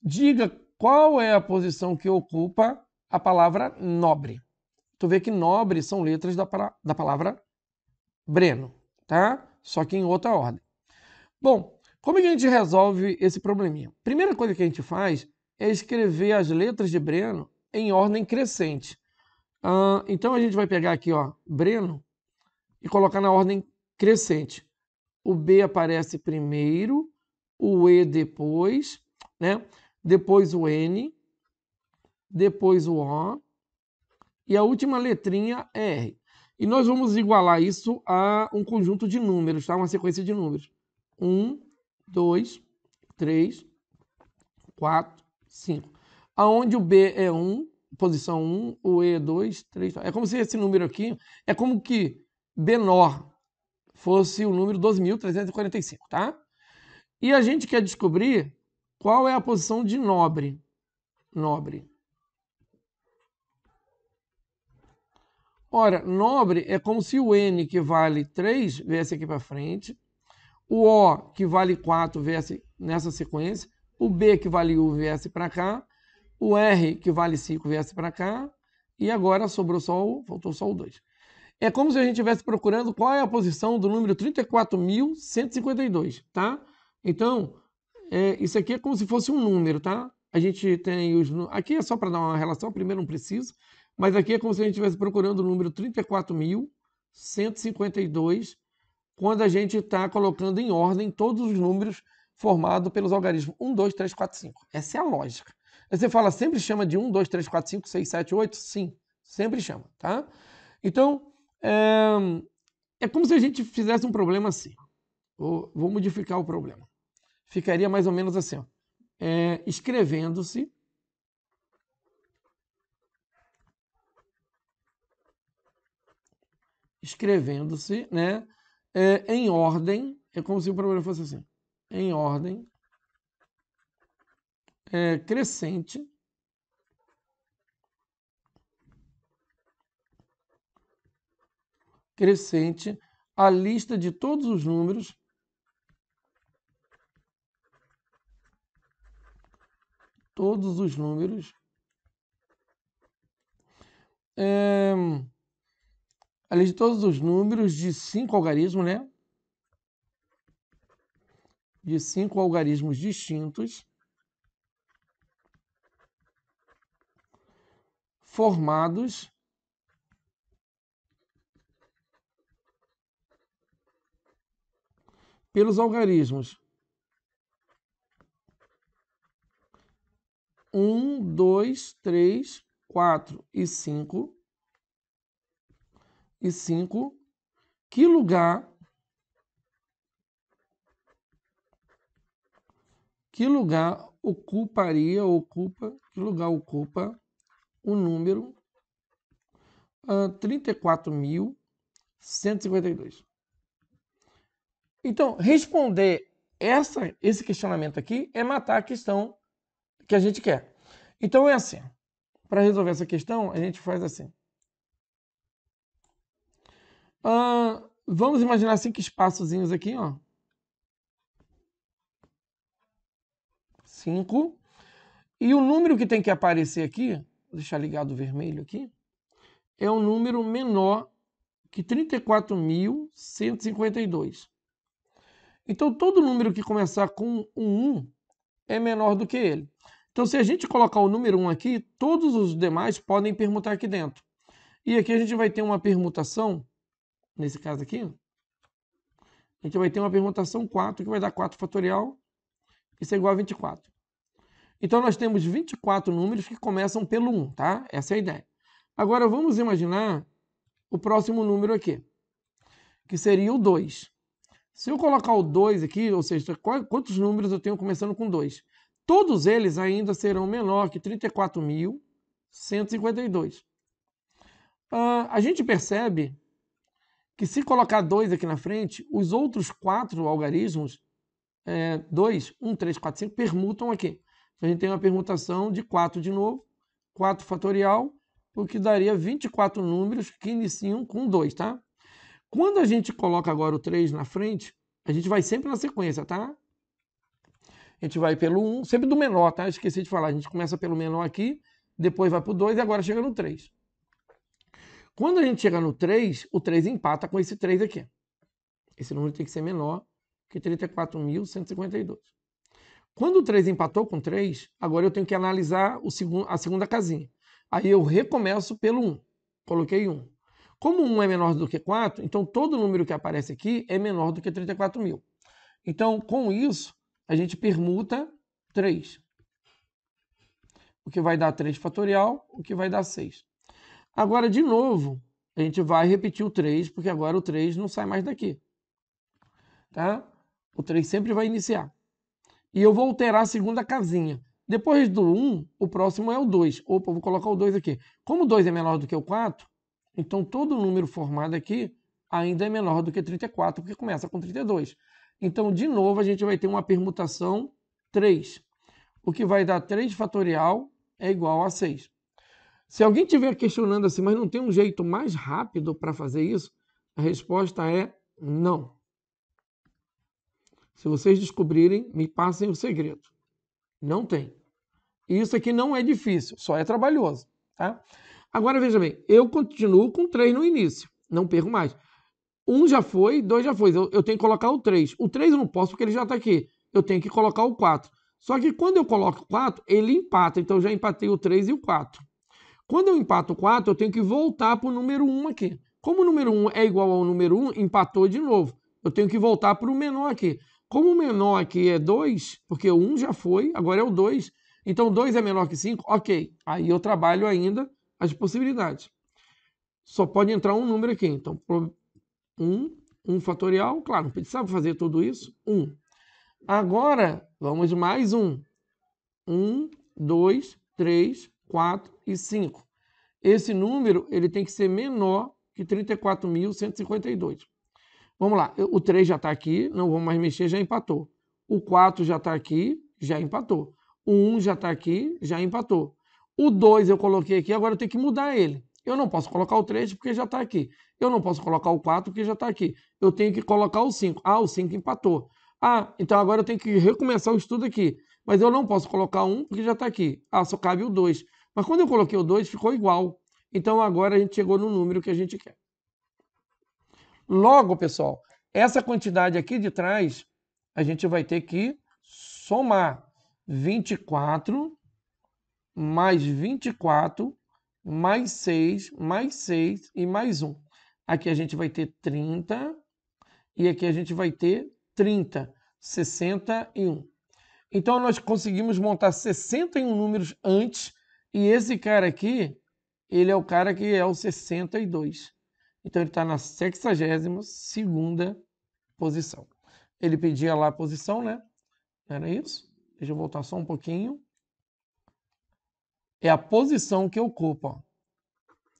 Diga qual é a posição que ocupa a palavra nobre. Tu vê que nobre são letras da palavra Breno, tá? Só que em outra ordem. Bom, como é que a gente resolve esse probleminha? Primeira coisa que a gente faz é escrever as letras de Breno em ordem crescente. Então a gente vai pegar aqui, ó, Breno, e colocar na ordem crescente. O B aparece primeiro, o E depois, né? Depois o N, depois o O, e a última letrinha é R. E nós vamos igualar isso a um conjunto de números, tá? Uma sequência de números. 1, 2, 3, 4, 5. Aonde o B é 1, posição 1, o E é 2, 3, 4. É como se esse número aqui, é como que Benor fosse o número 12.345, tá? E a gente quer descobrir qual é a posição de nobre. Nobre. Ora, nobre é como se o N, que vale 3, viesse aqui para frente, o O, que vale 4, viesse nessa sequência, o B, que vale 1, viesse para cá, o R, que vale 5, viesse para cá, e agora faltou só o 2. É como se a gente estivesse procurando qual é a posição do número 34.152, tá? Então, isso aqui é como se fosse um número, tá? A gente tem os... Aqui é só para dar uma relação, primeiro não preciso, mas aqui é como se a gente estivesse procurando o número 34.152 quando a gente está colocando em ordem todos os números formados pelos algarismos 1, 2, 3, 4, 5. Essa é a lógica. Aí você fala, sempre chama de 1, 2, 3, 4, 5, 6, 7, 8? Sim, sempre chama, tá? Então, é como se a gente fizesse um problema assim. Vou modificar o problema. Ficaria mais ou menos assim, ó. Escrevendo-se né, em ordem, é como se o problema fosse assim, em ordem crescente, a lista de todos os números a lista de todos os números de 5 algarismos, né? De 5 algarismos distintos, formados pelos algarismos 1, 2, 3, 4 e 5, e 5, que lugar ocupa o número 34.152. Então, responder esse questionamento aqui é matar a questão que a gente quer. Então é assim, para resolver essa questão, a gente faz assim. Vamos imaginar 5 espaçozinhos aqui, ó. 5. E o número que tem que aparecer aqui, vou deixar ligado o vermelho aqui, é um número menor que 34.152. Então, todo número que começar com um 1 é menor do que ele. Então, se a gente colocar o número 1 aqui, todos os demais podem permutar aqui dentro. E aqui a gente vai ter uma permutação, nesse caso aqui, a gente vai ter uma permutação 4, que vai dar 4 fatorial, isso é igual a 24. Então, nós temos 24 números que começam pelo 1, tá? Essa é a ideia. Agora, vamos imaginar o próximo número aqui, que seria o 2. Se eu colocar o 2 aqui, ou seja, quantos números eu tenho começando com 2? Todos eles ainda serão menor que 34.152. A gente percebe que se colocar 2 aqui na frente, os outros 4 algarismos, 2, 1, 3, 4, 5, permutam aqui. Então, a gente tem uma permutação de 4 de novo, 4 fatorial, o que daria 24 números que iniciam com 2, tá? Quando a gente coloca agora o 3 na frente, a gente vai sempre na sequência, tá? A gente vai pelo 1, sempre do menor, tá? Esqueci de falar. A gente começa pelo menor aqui, depois vai para o 2 e agora chega no 3. Quando a gente chega no 3, o 3 empata com esse 3 aqui. Esse número tem que ser menor que 34.152. Quando o 3 empatou com 3, agora eu tenho que analisar a segunda casinha. Aí eu recomeço pelo 1. Coloquei 1. Como 1 é menor do que 4, então todo número que aparece aqui é menor do que 34.000. Então, com isso, a gente permuta 3. O que vai dar 3 fatorial, o que vai dar 6. Agora, de novo, a gente vai repetir o 3, porque agora o 3 não sai mais daqui. Tá? O 3 sempre vai iniciar. E eu vou alterar a segunda casinha. Depois do 1, o próximo é o 2. Opa, vou colocar o 2 aqui. Como o 2 é menor do que o 4, então todo número formado aqui ainda é menor do que 34, porque começa com 32. Então, de novo, a gente vai ter uma permutação 3. O que vai dar 3 fatorial é igual a 6. Se alguém estiver questionando assim, mas não tem um jeito mais rápido para fazer isso, a resposta é não. Se vocês descobrirem, me passem o segredo. Não tem. Isso aqui não é difícil, só é trabalhoso. Tá? Agora, veja bem, eu continuo com 3 no início, não perco mais. 1 já foi, 2 já foi, eu tenho que colocar o 3. O 3 eu não posso porque ele já está aqui. Eu tenho que colocar o 4. Só que quando eu coloco o 4, ele empata. Então eu já empatei o 3 e o 4. Quando eu empato o 4, eu tenho que voltar para o número 1 aqui. Como o número 1 é igual ao número 1, empatou de novo. Eu tenho que voltar para o menor aqui. Como o menor aqui é 2, porque o 1 já foi, agora é o 2. Então 2 é menor que 5, ok. Aí eu trabalho ainda as possibilidades. Só pode entrar um número aqui. Então 1 fatorial, claro, não precisava fazer tudo isso. 1. Agora, vamos mais 1. 1, 2, 3, 4 e 5. Esse número ele tem que ser menor que 34.152. Vamos lá, o 3 já está aqui, não vou mais mexer, já empatou. O 4 já está aqui, já empatou. O 1 já está aqui, já empatou. O 2 eu coloquei aqui, agora eu tenho que mudar ele. Eu não posso colocar o 3 porque já está aqui. Eu não posso colocar o 4 porque já está aqui. Eu tenho que colocar o 5. Ah, o 5 empatou. Ah, então agora eu tenho que recomeçar o estudo aqui. Mas eu não posso colocar 1 porque já está aqui. Ah, só cabe o 2. Mas quando eu coloquei o 2, ficou igual. Então agora a gente chegou no número que a gente quer. Logo, pessoal, essa quantidade aqui de trás, a gente vai ter que somar 24 mais 24 mais 6 mais 6 e mais 1. Aqui a gente vai ter 30 e aqui a gente vai ter 30, 61. Então nós conseguimos montar 61 números antes e esse cara aqui, ele é o cara que é o 62. Então ele está na 62ª posição. Ele pedia lá a posição, né? Era isso? Deixa eu voltar só um pouquinho. É a posição que ocupa, ó,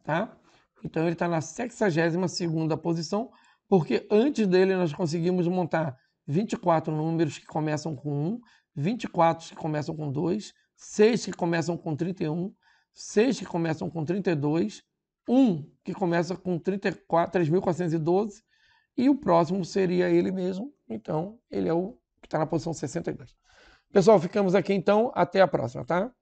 tá? Então ele está na 62ª posição, porque antes dele nós conseguimos montar 24 números que começam com 1, 24 que começam com 2, 6 que começam com 31, 6 que começam com 32, 1 que começa com 3.412 e o próximo seria ele mesmo. Então ele é o que está na posição 62. Pessoal, ficamos aqui então. Até a próxima, tá?